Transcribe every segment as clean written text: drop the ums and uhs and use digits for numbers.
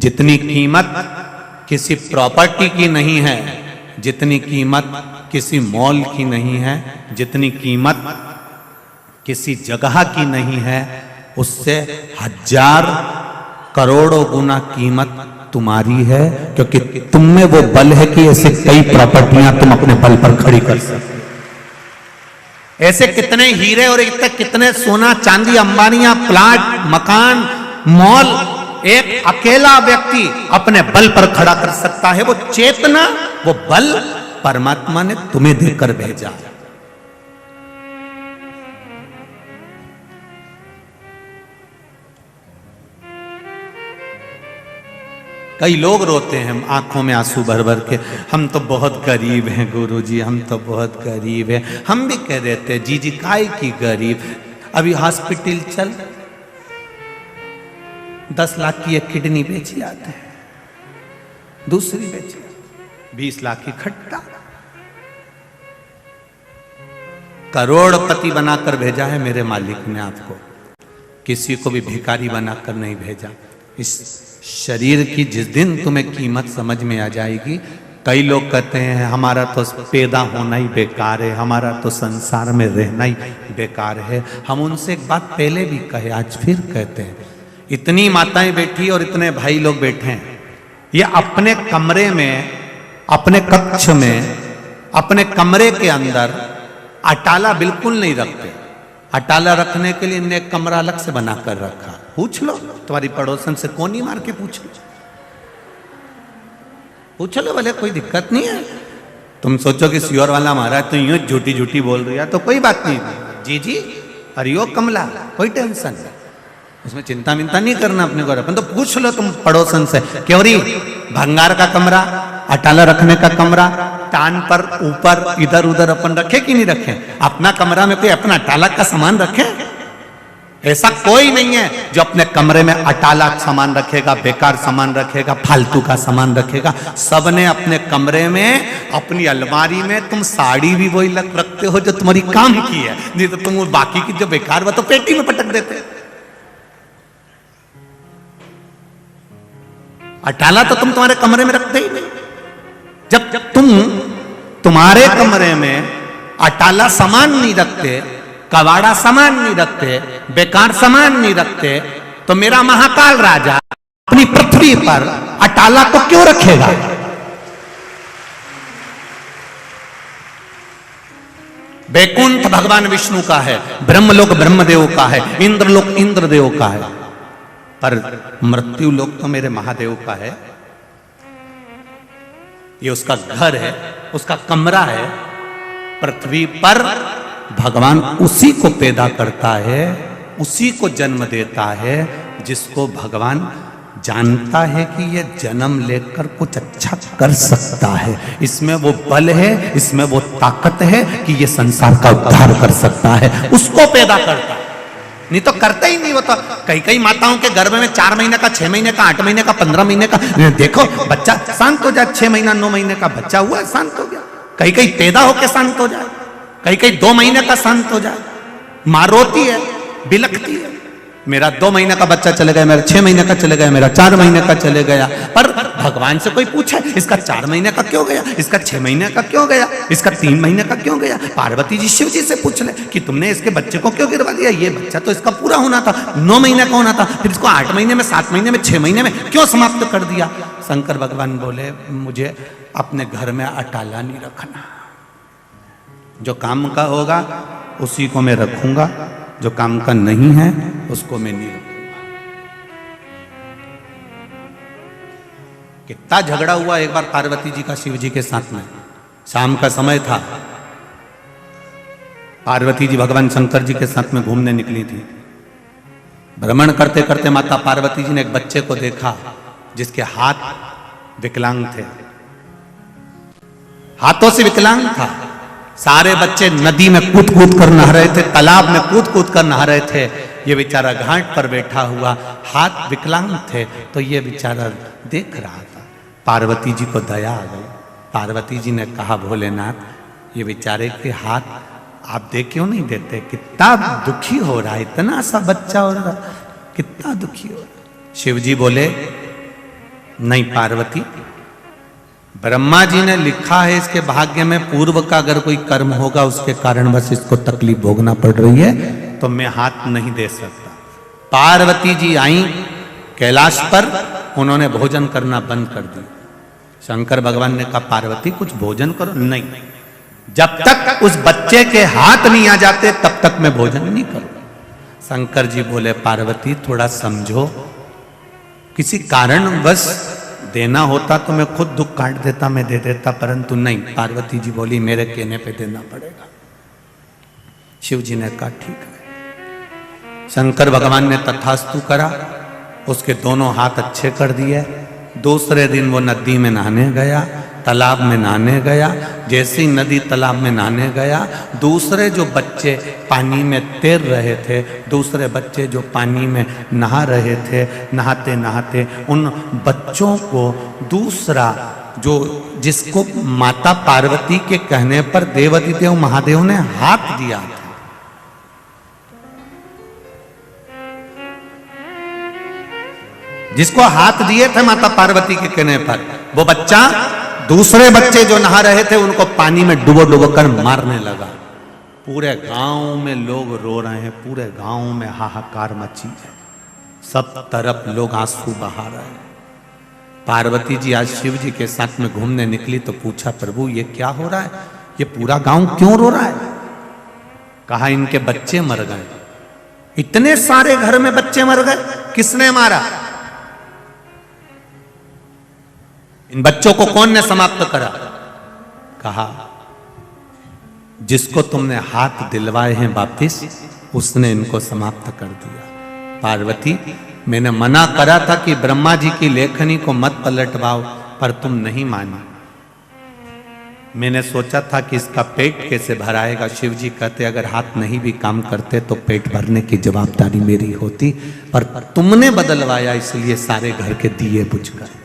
जितनी कीमत किसी प्रॉपर्टी की नहीं है, जितनी कीमत किसी मॉल की नहीं है, जितनी कीमत किसी जगह की नहीं है, उससे 1000 करोड़ों गुना कीमत तुम्हारी है, क्योंकि तुम में वो बल है कि ऐसे कई प्रॉपर्टियां तुम अपने बल पर खड़ी कर सकते। ऐसे कितने हीरे और कितने सोना चांदी, अंबानियां, प्लाट, मकान, मॉल एक अकेला व्यक्ति अपने बल पर खड़ा कर सकता है। वो चेतना, वो बल परमात्मा ने तुम्हें देकर भेजा। कई लोग रोते हैं आंखों में आंसू भर भर के, हम तो बहुत गरीब हैं गुरुजी, हम तो बहुत गरीब हैं। हम भी कह देते हैं जी काय की गरीब। अभी हॉस्पिटल चल, 10 लाख की एक किडनी बेची आते हैं, दूसरी बेची 20 लाख की खट्टा। करोड़पति बनाकर भेजा है मेरे मालिक ने आपको, किसी को भी भिखारी बनाकर नहीं भेजा। इस शरीर की जिस दिन तुम्हें कीमत समझ में आ जाएगी, कई लोग कहते हैं हमारा तो पैदा होना ही बेकार है, हमारा तो संसार में रहना ही बेकार है। हम उनसे एक बात पहले भी कहे, आज फिर कहते हैं, इतनी माताएं बैठी और इतने भाई लोग बैठे हैं, ये अपने कमरे में, अपने कक्ष में, अपने कमरे के अंदर अटाला बिल्कुल नहीं रखते। अटाला रखने के लिए इन्हें एक कमरा अलग से बनाकर रखा। पूछ लो तुम्हारी पड़ोसन से, कोनी मार के पूछ लो भले, कोई दिक्कत नहीं है। तुम सोचो कि सियोर वाला महाराज तो यूं झूठी झूठी बोल रही है, तो कोई बात नहीं जी हरियो कमला, कोई टेंशन नहीं, उसमें चिंता मिंता नहीं करना अपने को। अपन तो पूछ लो तुम पड़ोसन से, क्यों री भंगार का कमरा, अटाला रखने का कमरा, टान पर ऊपर इधर उधर अपन रखे कि नहीं रखे? अपना कमरा में कोई अपना अटाला का सामान रखे? ऐसा कोई नहीं है जो अपने कमरे में अटाला सामान रखेगा, बेकार सामान रखेगा, फालतू का सामान रखेगा। सबने अपने कमरे में, अपनी अलमारी में, तुम साड़ी भी वही रखते हो जो तुम्हारी काम की है, नहीं तो तुम बाकी की जो बेकार वो तो पेटी में पटक देते। अटाला तो तुम तुम्हारे कमरे में रखते ही नहीं। जब तुम तुम्हारे कमरे में अटाला सामान नहीं रखते, कवाड़ा सामान नहीं रखते, बेकार सामान नहीं रखते, तो मेरा महाकाल राजा अपनी पृथ्वी पर अटाला को क्यों रखेगा? बैकुंठ भगवान विष्णु का है, ब्रह्मलोक ब्रह्मदेव का है, इंद्रलोक इंद्रदेव का है, पर मृत्यु लोक तो मेरे महादेव का है। ये उसका घर है, उसका कमरा है। पृथ्वी पर भगवान उसी को पैदा करता है, उसी को जन्म देता है जिसको भगवान जानता है कि ये जन्म लेकर कुछ अच्छा कर सकता है, इसमें वो बल है, इसमें वो ताकत है कि ये संसार का उद्धार कर सकता है, उसको पैदा करता है। नहीं तो करते ही नहीं। वो तो कई माताओं के गर्भ में 4 महीने का, 6 महीने का, 8 महीने का, 15 महीने का, देखो बच्चा शांत हो जाए, 6 महीना 9 महीने का बच्चा हुआ शांत हो गया, कई पैदा होके शांत हो जाए, कई 2 महीने का शांत हो जाए। मां रोती है, बिलखती है, मेरा 2 महीने का बच्चा चले गया, मेरा 6 महीने का चले गया, मेरा 4 महीने का चले गया। पर भगवान से कोई पूछे इसका 4 महीने का क्यों गया, इसका 6 महीने का क्यों गया, इसका 3 महीने का क्यों गया? पार्वती जी शिव जी से पूछ ले कि तुमने इसके बच्चे को क्यों गिरवा दिया? ये बच्चा तो इसका पूरा होना था, 9 महीने का होना था, फिर इसको 8 महीने में, 7 महीने में, 6 महीने में क्यों समाप्त कर दिया? शंकर भगवान बोले, मुझे अपने घर में अटाला नहीं रखना, जो काम का होगा उसी को मैं रखूंगा, जो काम का नहीं है उसको मैं नहीं रखूंगा। कितना झगड़ा हुआ एक बार पार्वती जी का शिव जी के साथ में। शाम का समय था, पार्वती जी भगवान शंकर जी के साथ में घूमने निकली थी। भ्रमण करते करते माता पार्वती जी ने एक बच्चे को देखा जिसके हाथ विकलांग थे, हाथों से विकलांग था। सारे बच्चे नदी में कूद कूद कर नहा रहे थे, तालाब में कूद कूद कर नहा रहे थे, ये बेचारा घाट पर बैठा हुआ, हाथ विकलांग थे, तो ये बेचारा देख रहा था। पार्वती जी को दया आ गई। पार्वती जी ने कहा, भोलेनाथ, ये बेचारे के हाथ आप दे क्यों नहीं देते? कितना दुखी हो रहा है, इतना सा बच्चा हो रहा, कितना दुखी हो रहा। शिव जी बोले, नहीं पार्वती, ब्रह्मा जी ने लिखा है इसके भाग्य में पूर्व का अगर कोई कर्म होगा उसके कारण बस इसको तकलीफ भोगना पड़ रही है, तो मैं हाथ नहीं दे सकता। पार्वती जी आई कैलाश पर, उन्होंने भोजन करना बंद कर दिया। शंकर भगवान ने कहा पार्वती कुछ भोजन करो। नहीं, जब तक उस बच्चे के हाथ नहीं आ जाते तब तक मैं भोजन नहीं करूं। शंकर जी बोले पार्वती थोड़ा समझो, किसी कारण बस देना होता तो मैं खुद दुख काट देता, मैं दे देता, परंतु नहीं। पार्वती जी बोली मेरे कहने पे देना पड़ेगा। शिव जी ने कहा ठीक है। शंकर भगवान ने तथास्तु करा, उसके दोनों हाथ अच्छे कर दिए। दूसरे दिन वो नदी में नहाने गया, तालाब में नहाने गया। जैसे ही नदी तालाब में नहाने गया, दूसरे जो बच्चे पानी में तैर रहे थे, दूसरे बच्चे जो पानी में नहा रहे थे, नहाते नहाते उन बच्चों को दूसरा जो जिसको माता पार्वती के कहने पर देवाधिदेव महादेव ने हाथ दिया था, जिसको हाथ दिए थे माता पार्वती के कहने पर, वो बच्चा दूसरे बच्चे जो नहा रहे थे उनको पानी में डुबो डुबो कर मारने लगा। पूरे गांव में लोग रो रहे हैं, पूरे गांव में हाहाकार मची है, सब तरफ लोग आंसू बहा रहे हैं। पार्वती जी आज शिव जी के साथ में घूमने निकली तो पूछा प्रभु ये क्या हो रहा है, ये पूरा गांव क्यों रो रहा है? कहा इनके बच्चे मर गए। इतने सारे घर में बच्चे मर गए, किसने मारा? इन बच्चों को कौन ने समाप्त करा? कहा जिसको तुमने हाथ दिलवाए हैं वापिस, उसने इनको समाप्त कर दिया। पार्वती मैंने मना करा था कि ब्रह्मा जी की लेखनी को मत पलटवाओ, पर तुम नहीं मानी। मैंने सोचा था कि इसका पेट कैसे भराएगा। शिव जी कहते अगर हाथ नहीं भी काम करते तो पेट भरने की जवाबदारी मेरी होती, पर तुमने बदलवाया इसलिए सारे घर के दिए बुझ गए।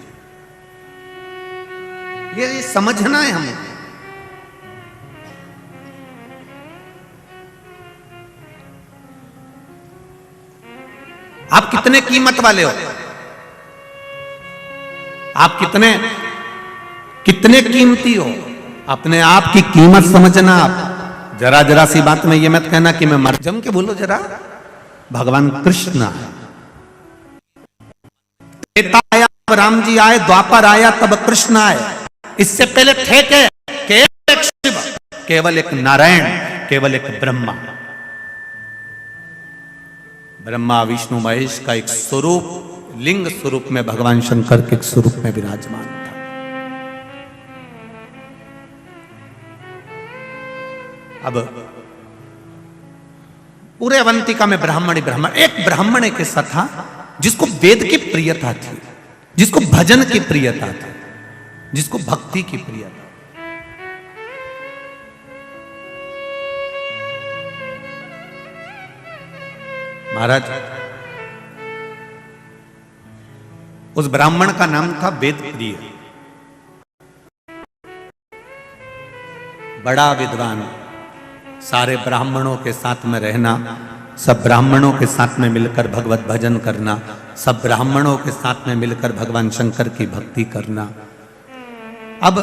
ये समझना है हमें। आप कितने कीमत वाले हो, आप कितने कितने कीमती हो, अपने आप की कीमत समझना। आप जरा जरा सी बात में ये मत कहना कि मैं मर, जम के बोलो जरा। भगवान कृष्ण आए, त्रेता आया, राम जी आए, द्वापर आया, तब कृष्ण आए। इससे पहले थे केवल एक शिव, केवल एक नारायण, केवल एक ब्रह्मा। ब्रह्मा विष्णु महेश का एक स्वरूप, लिंग स्वरूप में भगवान शंकर के एक स्वरूप में विराजमान था। अब पूरे अवंतिका में ब्राह्मण एक ब्राह्मण एक ऐसा था जिसको वेद की प्रियता थी, जिसको भजन की प्रियता थी, जिसको भक्ति की प्रियता। महाराज उस ब्राह्मण का नाम था वेद प्रिय, बड़ा विद्वान, सारे ब्राह्मणों के साथ में रहना, सब ब्राह्मणों के साथ में मिलकर भगवत भजन करना, सब ब्राह्मणों के साथ में मिलकर भगवान शंकर की भक्ति करना। अब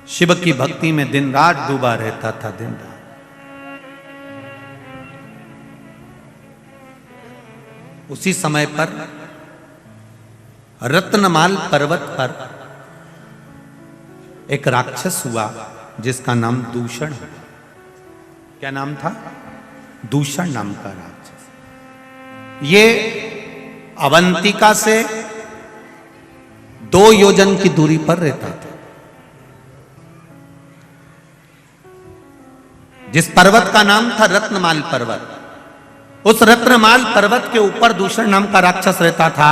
शिव की भक्ति में दिन रात डूबा रहता था, दिन रात। उसी समय पर रत्नमाल पर्वत पर एक राक्षस हुआ जिसका नाम दूषण है। क्या नाम था? दूषण नाम का राक्षस। ये अवंतिका से 2 योजन की दूरी पर रहता था। जिस पर्वत का नाम था रत्नमाल पर्वत, उस रत्नमाल पर्वत के ऊपर दूषण नाम का राक्षस रहता था।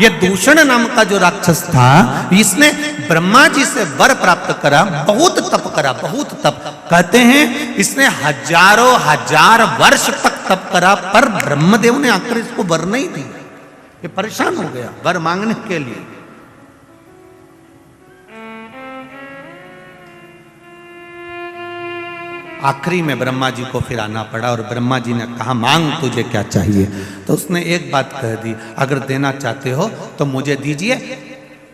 यह दूषण नाम का जो राक्षस था, इसने ब्रह्मा जी से वर प्राप्त करा, बहुत तप करा, बहुत तप। कहते हैं इसने हजारों हजार वर्ष तक तप करा, पर ब्रह्मदेव ने आकर इसको वर नहीं दिया। ये परेशान हो गया वर मांगने के लिए। आखिरी में ब्रह्मा जी को फिर आना पड़ा और ब्रह्मा जी ने कहा मांग तुझे क्या चाहिए। तो उसने एक बात कह दी, अगर देना चाहते हो तो मुझे दीजिए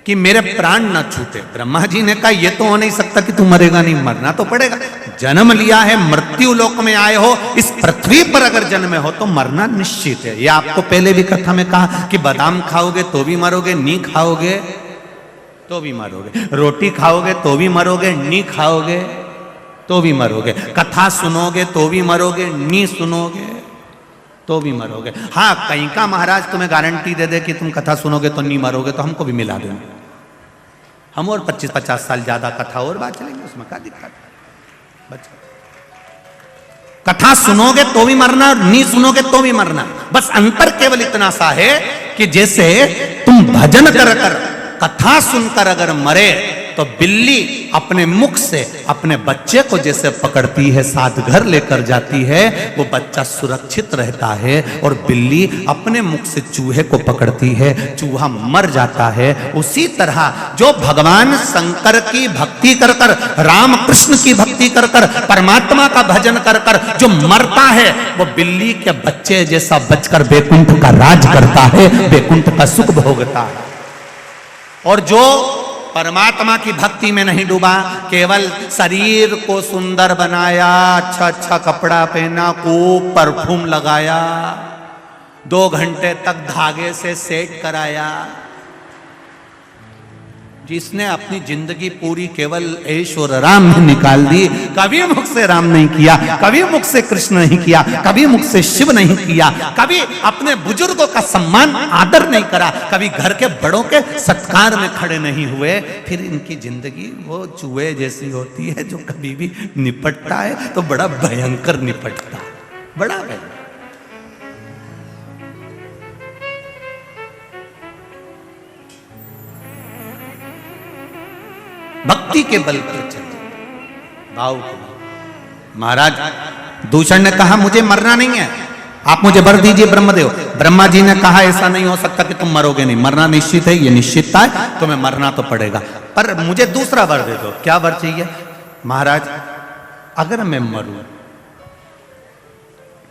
कि मेरे प्राण न छूटे। ब्रह्मा जी ने कहा ये तो हो नहीं सकता कि तू मरेगा नहीं, मरना तो पड़ेगा। जन्म लिया है, मृत्यु लोक में आए हो, इस पृथ्वी पर अगर जन्मे हो तो मरना निश्चित है। ये आपको पहले भी कथा में कहा कि बादाम खाओगे तो भी मरोगे, नी खाओगे तो भी मरोगे, रोटी खाओगे तो भी मरोगे, नी खाओगे तो भी मरोगे, कथा सुनोगे तो भी मरोगे, नी सुनोगे तो भी मरोगे। हाँ, कहीं का महाराज तुम्हें गारंटी दे दे कि तुम कथा सुनोगे तो नहीं मरोगे तो हमको भी मिला देना, हम और 25-50 साल ज्यादा कथा और बात चलेंगे, उसमें क्या दिक्कत है। कथा सुनोगे तो भी मरना और नहीं सुनोगे तो भी मरना। बस अंतर केवल इतना सा है कि जैसे तुम भजन कर कर कथा सुनकर अगर मरे तो बिल्ली अपने मुख से अपने बच्चे को जैसे पकड़ती है, साथ घर लेकर जाती है, वो बच्चा सुरक्षित रहता है। और बिल्ली अपने मुख से चूहे को पकड़ती है, चूहा मर जाता है। उसी तरह जो भगवान शंकर की भक्ति कर कर, राम कृष्ण की भक्ति कर कर, परमात्मा का भजन कर कर जो मरता है, वो बिल्ली के बच्चे जैसा बचकर बैकुंठ का राज करता है, बैकुंठ का सुख भोगता है। और जो परमात्मा की भक्ति में नहीं डूबा, केवल शरीर को सुंदर बनाया, अच्छा अच्छा कपड़ा पहना, खूब परफ्यूम लगाया, 2 घंटे तक धागे से सेट कराया, जिसने अपनी जिंदगी पूरी केवल ऐश और राम में निकाल दी, कभी मुख से राम नहीं किया, कभी मुख से कृष्ण नहीं किया, कभी मुख से शिव नहीं किया, कभी अपने बुजुर्गों का सम्मान आदर नहीं करा, कभी घर के बड़ों के सत्कार में खड़े नहीं हुए, फिर इनकी जिंदगी वो चूहे जैसी होती है जो कभी भी निपटता है तो बड़ा भयंकर निपटता है, बड़ा भयंकर। भक्ति के बल पर चलते, भाव के बल। महाराज दूषण ने कहा मुझे मरना नहीं है, आप मुझे वर दीजिए ब्रह्मदेव। ब्रह्मा जी ने कहा ऐसा नहीं हो सकता कि तुम मरोगे नहीं, मरना निश्चित है, ये निश्चितता है, तुम्हें मरना तो पड़ेगा, पर मुझे दूसरा वर दे दो। क्या वर चाहिए? महाराज अगर मैं मरूं,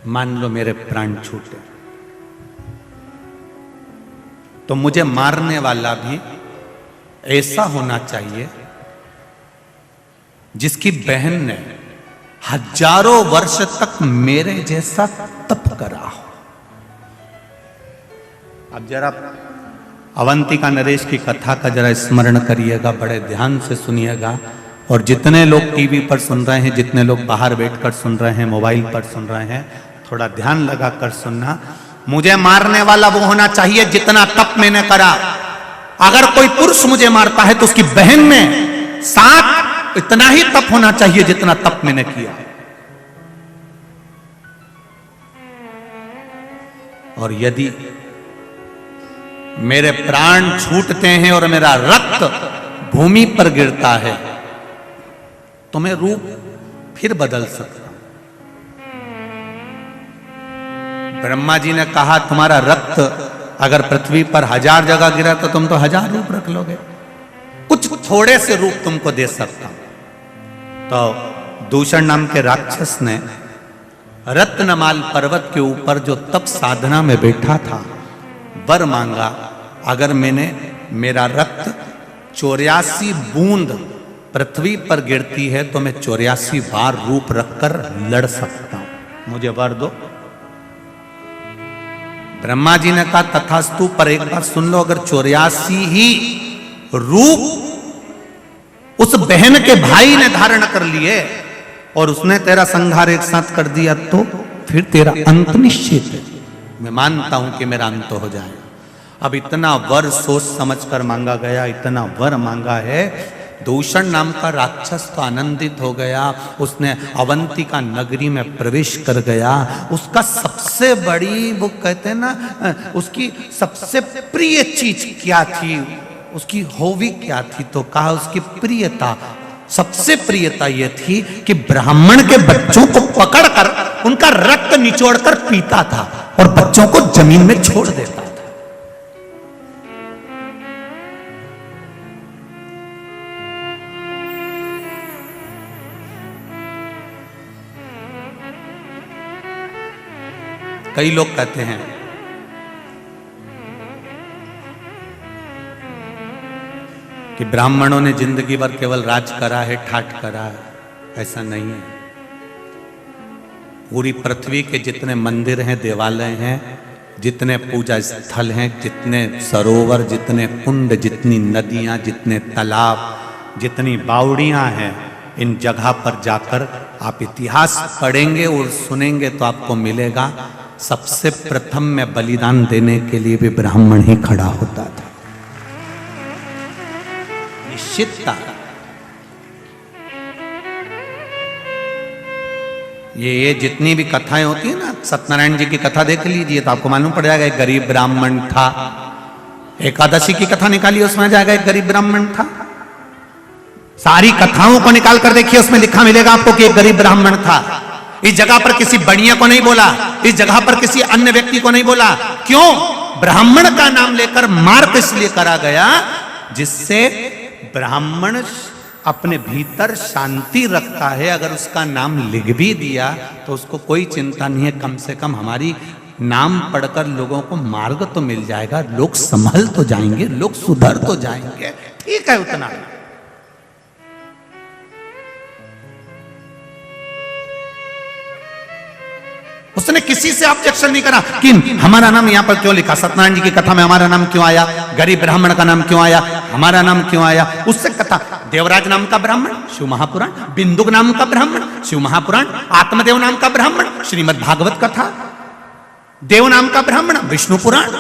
मान लो मेरे प्राण छूटे, तो मुझे मारने वाला भी ऐसा होना चाहिए जिसकी बहन ने हजारों वर्ष तक मेरे जैसा तप करा हो। अब जरा अवंतिका नरेश की कथा का जरा स्मरण करिएगा, बड़े ध्यान से सुनिएगा। और जितने लोग टीवी पर सुन रहे हैं, जितने लोग बाहर बैठकर सुन रहे हैं, मोबाइल पर सुन रहे हैं, थोड़ा ध्यान लगाकर सुनना। मुझे मारने वाला वो होना चाहिए जितना तप मैंने करा। अगर कोई पुरुष मुझे मारता है तो उसकी बहन ने साथ इतना ही तप होना चाहिए जितना तप मैंने किया। और यदि मेरे प्राण छूटते हैं और मेरा रक्त भूमि पर गिरता है तो मैं रूप फिर बदल सकता हूं। ब्रह्मा जी ने कहा तुम्हारा रक्त अगर पृथ्वी पर 1000 जगह गिरा तो तुम तो 1000 रूप रख लोगे, कुछ थोड़े से रूप तुमको दे सकता हूं। तो दूषण नाम के राक्षस ने रत्नमाल पर्वत के ऊपर जो तप साधना में बैठा था वर मांगा, अगर मैंने मेरा रक्त 84 बूंद पृथ्वी पर गिरती है तो मैं 84 बार रूप रखकर लड़ सकता हूं, मुझे वर दो। ब्रह्मा जी ने कहा तथास्तु, पर एक बात सुन लो, अगर 84 ही रूप उस बहन के भाई ने धारण कर लिए और उसने तेरा संहार एक साथ कर दिया तो फिर तेरा अंत निश्चित है। मैं मानता हूं कि मेरा अंत हो जाए। अब इतना वर सोच समझकर मांगा गया, इतना वर मांगा है। दूषण नाम का राक्षस तो आनंदित हो गया, उसने अवंतिका नगरी में प्रवेश कर गया। उसका सबसे बड़ी, वो कहते हैं ना, उसकी सबसे प्रिय चीज क्या थी, उसकी हॉबी क्या थी, तो कहा उसकी प्रियता, सबसे प्रियता यह थी कि ब्राह्मण के बच्चों को पकड़कर उनका रक्त निचोड़कर पीता था और बच्चों को जमीन में छोड़ देता था। कई लोग कहते हैं कि ब्राह्मणों ने जिंदगी भर केवल राज करा है, ठाट करा है। ऐसा नहीं है। पूरी पृथ्वी के जितने मंदिर हैं, देवालय हैं, जितने पूजा स्थल हैं, जितने सरोवर, जितने कुंड, जितनी नदियां, जितने तालाब, जितनी बावड़ियां हैं, इन जगह पर जाकर आप इतिहास पढ़ेंगे और सुनेंगे तो आपको मिलेगा सबसे प्रथम में बलिदान देने के लिए भी ब्राह्मण ही खड़ा होता था। निश्चितता। ये जितनी भी कथाएं होती है ना, सत्यनारायण जी की कथा देख लीजिए तो आपको मालूम पड़ जाएगा एक गरीब ब्राह्मण था। एकादशी की कथा निकालिए, उसमें आ जाएगा एक गरीब ब्राह्मण था। सारी कथाओं को निकाल कर देखिए, उसमें लिखा मिलेगा आपको कि एक गरीब ब्राह्मण था। इस जगह पर किसी बढ़िया को नहीं बोला, इस जगह पर किसी अन्य व्यक्ति को नहीं बोला। क्यों? ब्राह्मण का नाम लेकर मार्क इसलिए करा गया जिससे ब्राह्मण अपने भीतर शांति रखता है। अगर उसका नाम लिख भी दिया तो उसको कोई चिंता नहीं है, कम से कम हमारी नाम पढ़कर लोगों को मार्ग तो मिल जाएगा, लोग संभल तो जाएंगे, लोग सुधर तो जाएंगे। ठीक है, उतना। उसने किसी से ऑब्जेक्शन नहीं करा कि हमारा नाम यहां पर क्यों लिखा, सत्यनारायण जी की कथा में हमारा नाम क्यों आया, गरीब ब्राह्मण का नाम क्यों आया, हमारा नाम क्यों आया। उससे कथा, देवराज नाम का ब्राह्मण शिव महापुराण, बिंदुक नाम का ब्राह्मण शिव महापुराण, आत्मदेव नाम का ब्राह्मण श्रीमद् भागवत कथा, देव नाम का ब्राह्मण विष्णु पुराण।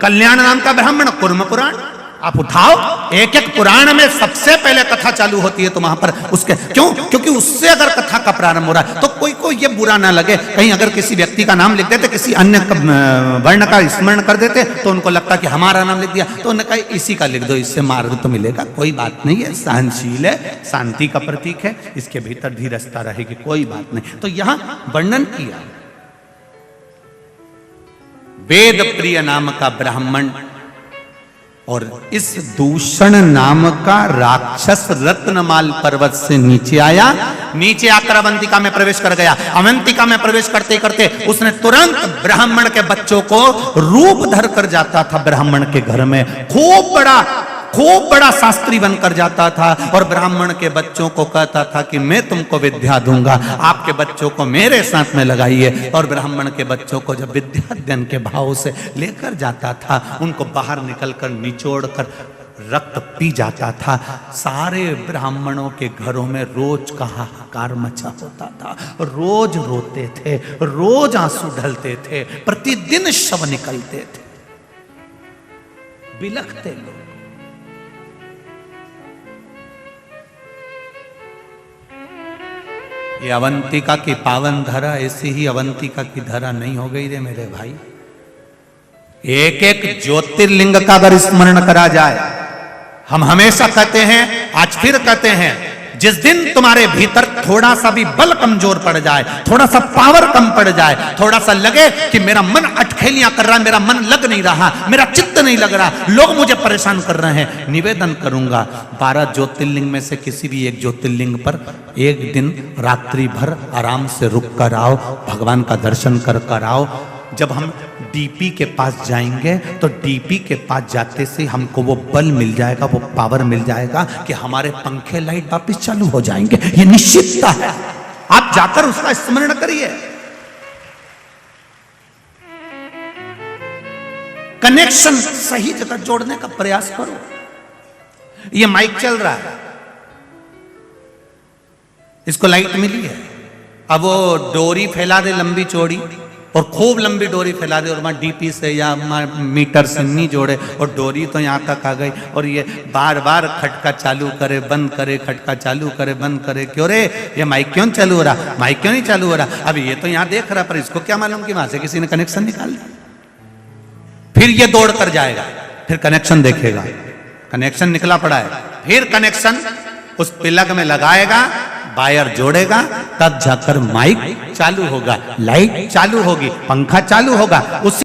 कल्याण नाम का ब्राह्मण कुर्म पुराण। आप उठाओ, एक एक पुराण में सबसे पहले कथा चालू होती है तो वहां पर उसके क्यों? क्योंकि उससे अगर कथा का प्रारंभ हो रहा है तो कोई को ये बुरा ना लगे। कहीं अगर किसी व्यक्ति का नाम लिख देते, किसी अन्य वर्ण का स्मरण कर देते तो उनको लगता कि हमारा नाम लिख दिया, तो उन्होंने कहा इसी का लिख दो, इससे मार्ग तो मिलेगा। कोई बात नहीं है, सहनशील है, शांति का प्रतीक है, इसके भीतर धीरजता रहेगी, कोई बात नहीं। तो यहां वर्णन किया वेद प्रिय नाम का ब्राह्मण और इस दूषण नाम का राक्षस रत्नमाल पर्वत से नीचे आया। नीचे आकर अवंतिका में प्रवेश कर गया। अवंतिका में प्रवेश करते करते उसने तुरंत ब्राह्मण के बच्चों को रूप धर कर जाता था। ब्राह्मण के घर में खूब बड़ा शास्त्री बनकर जाता था और ब्राह्मण के बच्चों को कहता था कि मैं तुमको विद्या दूंगा, आपके बच्चों को मेरे साथ में लगाइए। और ब्राह्मण के बच्चों को जब विद्या अध्ययन के भाव से लेकर जाता था, उनको बाहर निकलकर निचोड़ कर रक्त पी जाता था। सारे ब्राह्मणों के घरों में रोज का हाहाकार मचा होता था, रोज रोते थे, रोज आंसू ढलते थे, प्रतिदिन शव निकलते थे, बिलखते लोग। ये अवंतिका की पावन धरा ऐसी ही अवंतिका की धरा नहीं हो गई रे मेरे भाई। एक एक ज्योतिर्लिंग का अगर स्मरण करा जाए, हम हमेशा कहते हैं, आज फिर कहते हैं, जिस दिन तुम्हारे भीतर थोड़ा सा भी बल कमजोर पड़ जाए, थोड़ा सा पावर कम पड़ जाए, थोड़ा सा लगे कि मेरा मन अटखेलियां कर रहा है, मेरा मन लग नहीं रहा, मेरा चित्त नहीं लग रहा, लोग मुझे परेशान कर रहे हैं, निवेदन करूंगा 12 ज्योतिर्लिंग में से किसी भी एक ज्योतिर्लिंग पर एक दिन रात्रि भर आराम से रुक कर आओ, भगवान का दर्शन कर आओ। जब हम डीपी के पास जाएंगे तो डीपी के पास जाते से हमको वो बल मिल जाएगा, वो पावर मिल जाएगा कि हमारे पंखे लाइट वापस चालू हो जाएंगे। ये निश्चितता है। आप जाकर उसका स्मरण करिए। कनेक्शन सही जगह जोड़ने का प्रयास करो। ये माइक चल रहा है, इसको लाइट मिली है, अब वो डोरी फैला दे लंबी चौड़ी और खूब लंबी डोरी फैला दे और वहाँ डीपी से या मीटर से नहीं जोड़े और डोरी तो यहाँ तक आ गई और ये बार बार खटका चालू करे बंद करे, खटका चालू करे बंद करे। क्यों रे, ये माइक क्यों चालू हो रहा, माइक क्यों नहीं चालू हो रहा? अब ये तो यहाँ देख रहा, पर इसको क्या मालूम कि वहां से किसी ने कनेक्शन निकाल दिया। फिर ये दौड़ कर जाएगा, फिर कनेक्शन देखेगा, कनेक्शन निकला पड़ा है, फिर कनेक्शन उस प्लग में लगाएगा, वायर जोड़ेगा, तब जाकर माइक चालू होगा, लाइट चालू होगी, पंखा चालू होगा। उसी